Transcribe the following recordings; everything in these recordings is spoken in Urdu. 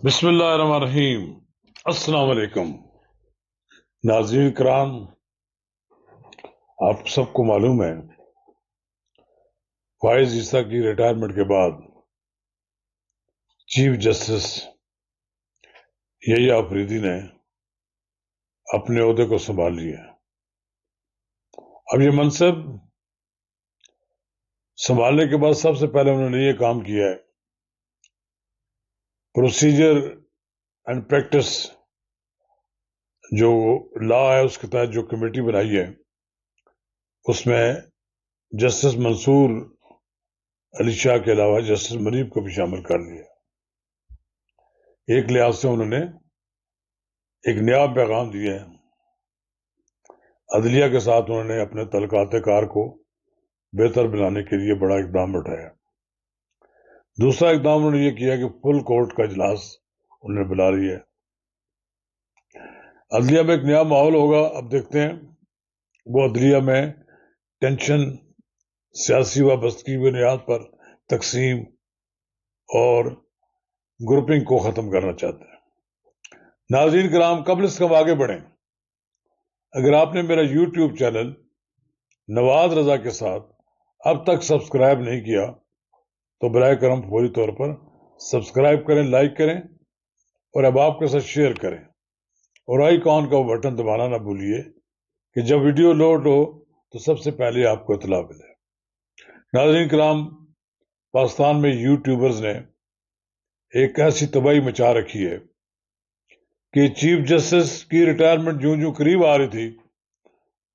بسم اللہ الرحمن الرحیم۔ السلام علیکم ناظرین کرام، آپ سب کو معلوم ہے فائز عیسیٰ کی ریٹائرمنٹ کے بعد چیف جسٹس یحییٰ آفریدی نے اپنے عہدے کو سنبھال لیا۔ اب یہ منصب سنبھالنے کے بعد سب سے پہلے انہوں نے یہ کام کیا ہے، پروسیجر اینڈ پریکٹس جو لا ہے اس کے تحت جو کمیٹی بنائی ہے، اس میں جسٹس منصور علی شاہ کے علاوہ جسٹس منیب کو بھی شامل کر لیا۔ ایک لحاظ سے انہوں نے ایک نیا پیغام دیا ہے، عدلیہ کے ساتھ انہوں نے اپنے تعلقات کار کو بہتر بنانے کے لیے بڑا اقدام اٹھایا۔ دوسرا اقدام انہوں نے یہ کیا کہ فل کورٹ کا اجلاس انہوں نے بلا لیا ہے۔ عدلیہ میں ایک نیا ماحول ہوگا۔ اب دیکھتے ہیں وہ عدلیہ میں ٹینشن، سیاسی وابستگی بنیاد پر تقسیم اور گروپنگ کو ختم کرنا چاہتے ہیں۔ ناظرین کرام، قبل اس کے ہم آگے بڑھیں، اگر آپ نے میرا یوٹیوب چینل نواز رضا کے ساتھ اب تک سبسکرائب نہیں کیا تو براہ کرم فوری طور پر سبسکرائب کریں، لائک کریں اور اب آپ کے ساتھ شیئر کریں، اور آئیکن کا بٹن دبانا نہ بھولیے کہ جب ویڈیو لوڈ ہو تو سب سے پہلے آپ کو اطلاع ملے۔ ناظرین کرام، پاکستان میں یوٹیوبرز نے ایک ایسی تباہی مچا رکھی ہے کہ چیف جسٹس کی ریٹائرمنٹ جوں جوں قریب آ رہی تھی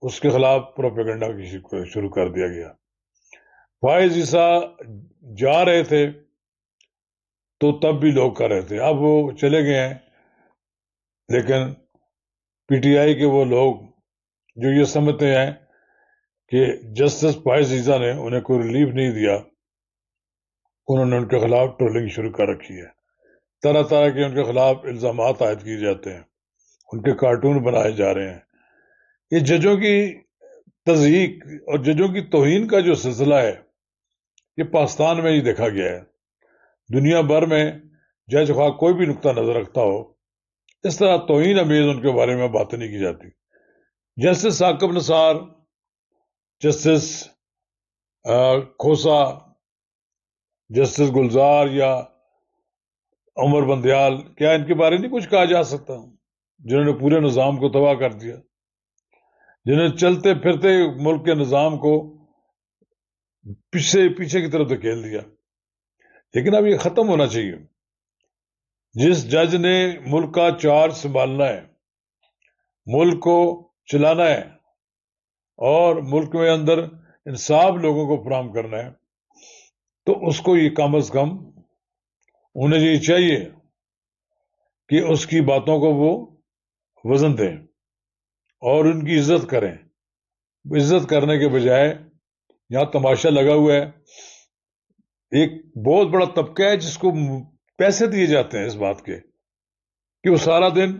اس کے خلاف پروپیگنڈا شروع کر دیا گیا۔ فائز عیسیٰ جا رہے تھے تو تب بھی لوگ کر رہے تھے، اب وہ چلے گئے ہیں، لیکن پی ٹی آئی کے وہ لوگ جو یہ سمجھتے ہیں کہ جسٹس فائز عیسیٰ نے انہیں کوئی ریلیف نہیں دیا، انہوں نے ان کے خلاف ٹرولنگ شروع کر رکھی ہے۔ طرح طرح کے ان کے خلاف الزامات عائد کیے جاتے ہیں، ان کے کارٹون بنائے جا رہے ہیں۔ یہ ججوں کی تضحیک اور ججوں کی توہین کا جو سلسلہ ہے، یہ پاکستان میں ہی دیکھا گیا ہے۔ دنیا بھر میں جج خواہ کوئی بھی نقطہ نظر رکھتا ہو، اس طرح توہین امیز ان کے بارے میں باتیں نہیں کی جاتی۔ جسٹس ثاقب نثار، جسٹس کھوسا، جسٹس گلزار یا عمر بندیال، کیا ان کے بارے میں کچھ کہا جا سکتا، جنہوں نے پورے نظام کو تباہ کر دیا، جنہوں نے چلتے پھرتے ملک کے نظام کو پیچھے کی طرف دھکیل دیا۔ لیکن اب یہ ختم ہونا چاہیے۔ جس جج نے ملک کا چارج سنبھالنا ہے، ملک کو چلانا ہے اور ملک میں اندر انصاف لوگوں کو فراہم کرنا ہے، تو اس کو یہ کم از کم انہیں یہ چاہیے کہ اس کی باتوں کو وہ وزن دیں اور ان کی عزت کریں۔ عزت کرنے کے بجائے یہاں تماشا لگا ہوا ہے، ایک بہت بڑا طبقہ ہے جس کو پیسے دیے جاتے ہیں اس بات کے کہ وہ سارا دن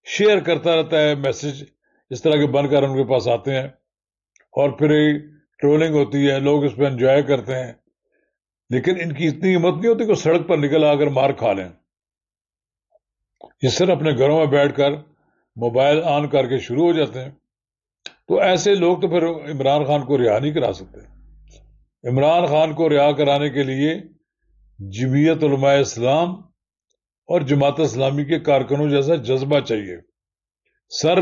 شیئر کرتا رہتا ہے، میسج اس طرح کے بن کر ان کے پاس آتے ہیں، اور پھر ٹرولنگ ہوتی ہے، لوگ اس پہ انجوائے کرتے ہیں، لیکن ان کی اتنی ہمت نہیں ہوتی کہ سڑک پر نکل آ کر مار کھا لیں۔ یہ صرف اپنے گھروں میں بیٹھ کر موبائل آن کر کے شروع ہو جاتے ہیں۔ تو ایسے لوگ تو پھر عمران خان کو رہا نہیں کرا سکتے۔ عمران خان کو رہا کرانے کے لیے جمعیت علماء اسلام اور جماعت اسلامی کے کارکنوں جیسا جذبہ چاہیے۔ سر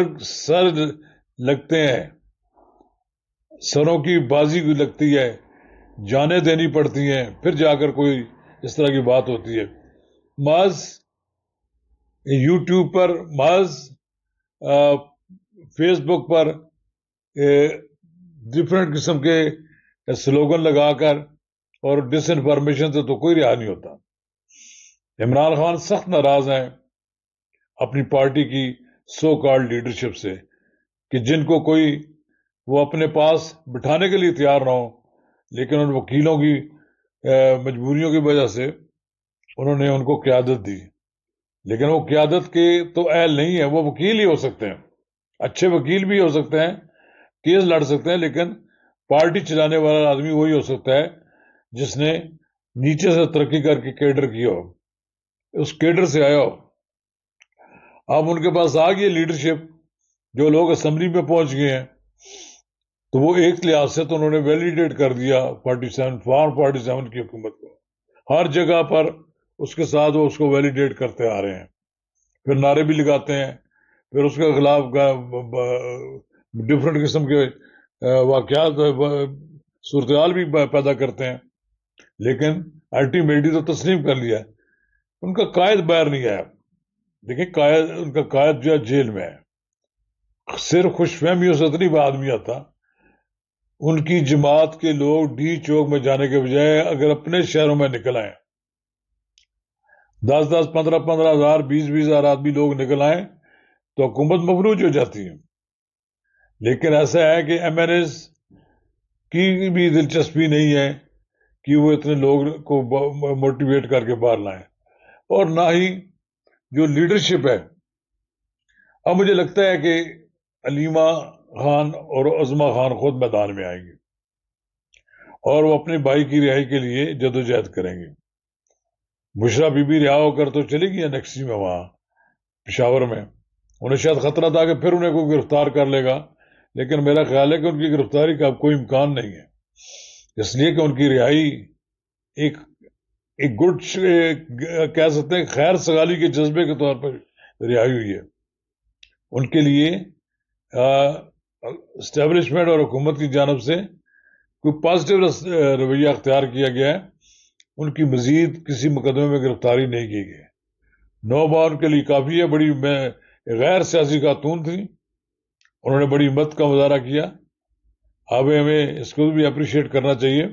لگتے ہیں، سروں کی بازی لگتی ہے، جانیں دینی پڑتی ہیں، پھر جا کر کوئی اس طرح کی بات ہوتی ہے۔ محض یوٹیوب پر، محض فیس بک پر ڈفرینٹ قسم کے سلوگن لگا کر اور ڈس انفارمیشن سے تو کوئی رہا نہیں ہوتا۔ عمران خان سخت ناراض ہیں اپنی پارٹی کی سو کالڈ لیڈرشپ سے کہ جن کو کوئی وہ اپنے پاس بٹھانے کے لیے تیار نہ ہو، لیکن ان وکیلوں کی مجبوریوں کی وجہ سے انہوں نے ان کو قیادت دی۔ لیکن وہ قیادت کے تو اہل نہیں ہے، وہ وکیل ہی ہو سکتے ہیں، اچھے وکیل بھی ہو سکتے ہیں، کیس لڑ سکتے ہیں، لیکن پارٹی چلانے والا آدمی وہی ہو سکتا ہے جس نے نیچے سے ترقی کر کے کیڈر کیا ہو۔ اس کیڈر سے آیا ہو. اب ان کے پاس آ گئی لیڈرشپ، جو لوگ اسمبلی میں پہنچ گئے ہیں، تو وہ ایک لحاظ سے تو انہوں نے ویلیڈیٹ کر دیا 47 کی حکومت کو. ہر جگہ پر اس کے ساتھ وہ اس کو ویلیڈیٹ کرتے آ رہے ہیں، پھر نعرے بھی لگاتے ہیں، پھر اس کے خلاف ڈفرینٹ قسم کے واقعات صورتحال بھی پیدا کرتے ہیں. لیکن الٹیمیٹلی تو تسلیم کر لیا. ان کا قائد باہر نہیں آیا. دیکھیں ان کا قائد جو ہے جیل میں ہے. صرف خوش فہمیوں سے اتنی بات آدمی آتا. ان کی جماعت کے لوگ ڈی چوک میں جانے کے بجائے اگر اپنے شہروں میں نکل آئیں، 10 15 ہزار 20 ہزار آدمی لوگ نکل آئیں تو حکومت مفلوج ہو جاتی ہے. لیکن ایسا ہے کہ ایم این ایز کی بھی دلچسپی نہیں ہے کہ وہ اتنے لوگ کو موٹیویٹ کر کے باہر لائیں، اور نہ ہی جو لیڈرشپ ہے. اب مجھے لگتا ہے کہ علیمہ خان اور عظمہ خان خود میدان میں آئیں گے اور وہ اپنے بھائی کی رہائی کے لیے جدوجہد کریں گے. بشرا بی بی رہا ہو کر تو چلی گئی انیکسی میں، وہاں پشاور میں. انہیں شاید خطرہ تھا کہ پھر انہیں کوئی گرفتار کر لے گا، لیکن میرا خیال ہے کہ ان کی گرفتاری کا کوئی امکان نہیں ہے، اس لیے کہ ان کی رہائی ایک گڈ کہہ سکتے ہیں خیر سگالی کے جذبے کے طور پر رہائی ہوئی ہے. ان کے لیے اسٹیبلشمنٹ اور حکومت کی جانب سے کوئی پازیٹیو رویہ اختیار کیا گیا ہے. ان کی مزید کسی مقدمے میں گرفتاری نہیں کی گئی. 9 ماہ ان کے لیے کافی ہے. بڑی غیر سیاسی خاتون تھی، انہوں نے بڑی ہمت کا مظاہرہ کیا. اب ہمیں اس کو بھی اپریشیٹ کرنا چاہیے،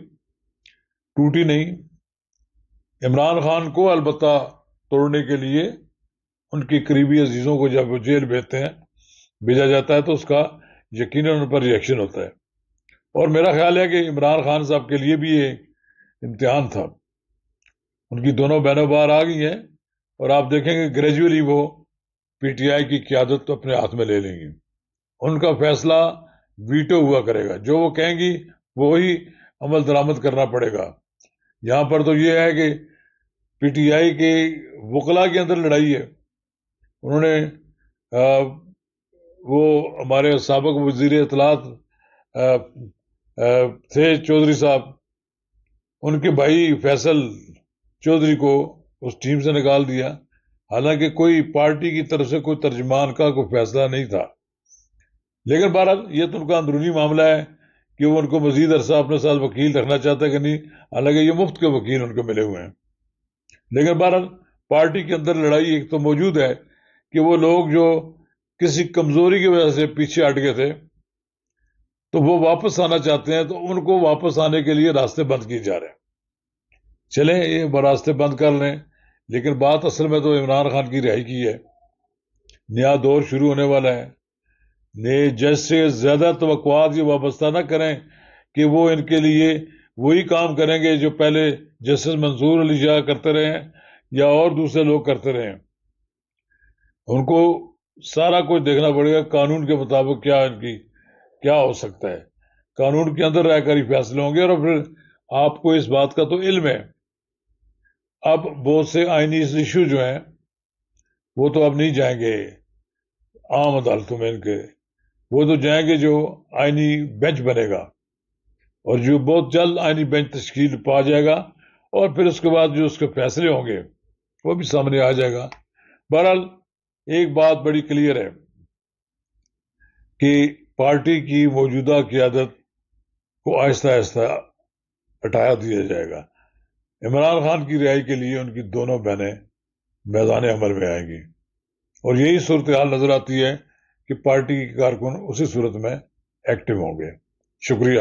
ٹوٹی نہیں. عمران خان کو البتہ توڑنے کے لیے ان کی قریبی عزیزوں کو جب وہ جیل بھیجا جاتا ہے تو اس کا یقیناً ان پر ریئیکشن ہوتا ہے. اور میرا خیال ہے کہ عمران خان صاحب کے لیے بھی یہ امتحان تھا. ان کی دونوں بہنوں باہر آ گئی ہیں اور آپ دیکھیں گے گریجولی وہ پی ٹی آئی کی قیادت اپنے ہاتھ میں لے لیں گی. ان کا فیصلہ ویٹو ہوا کرے گا، جو وہ کہیں گی وہی عمل درآمد کرنا پڑے گا. یہاں پر تو یہ ہے کہ پی ٹی آئی کے وکلاء کے اندر لڑائی ہے. انہوں نے وہ ہمارے سابق وزیر اطلاعات تھے چودھری صاحب، ان کے بھائی فیصل چودھری کو اس ٹیم سے نکال دیا، حالانکہ کوئی پارٹی کی طرف سے کوئی ترجمان کا کوئی فیصلہ نہیں تھا. لیکن بہرحال یہ تو ان کا اندرونی معاملہ ہے کہ وہ ان کو مزید عرصہ اپنے ساتھ وکیل رکھنا چاہتے ہیں کہ نہیں، حالانکہ یہ مفت کے وکیل ان کو ملے ہوئے ہیں. لیکن بہرحال پارٹی کے اندر لڑائی ایک تو موجود ہے کہ وہ لوگ جو کسی کمزوری کی وجہ سے پیچھے ہٹ گئے تھے تو وہ واپس آنا چاہتے ہیں، تو ان کو واپس آنے کے لیے راستے بند کیے جا رہے ہیں. چلیں یہ راستے بند کر لیں، لیکن بات اصل میں تو عمران خان کی رہائی کی ہے. نیا دور شروع ہونے والا ہے. نئے جیسے زیادہ توقعات یہ وابستہ نہ کریں کہ وہ ان کے لیے وہی کام کریں گے جو پہلے جسٹس منصور علی شاہ کرتے رہے ہیں یا اور دوسرے لوگ کرتے رہے ہیں. ان کو سارا کچھ دیکھنا پڑے گا قانون کے مطابق کیا ہو سکتا ہے. قانون کے اندر رہ کر ہی فیصلے ہوں گے. اور پھر آپ کو اس بات کا تو علم ہے، اب بہت سے آئینی ایشو جو ہیں وہ تو اب نہیں جائیں گے عام عدالتوں میں، ان کے وہ تو جائیں گے جو آئینی بینچ بنے گا، اور جو بہت جلد آئینی بینچ تشکیل پا جائے گا، اور پھر اس کے بعد جو اس کے فیصلے ہوں گے وہ بھی سامنے آ جائے گا. بہرحال ایک بات بڑی کلیئر ہے کہ پارٹی کی موجودہ قیادت کو آہستہ آہستہ ہٹایا دیا جائے گا. عمران خان کی رہائی کے لیے ان کی دونوں بہنیں میدان عمل میں آئیں گی، اور یہی صورتحال نظر آتی ہے کہ پارٹی کے کارکن اسی صورت میں ایکٹیو ہوں گے. شکریہ.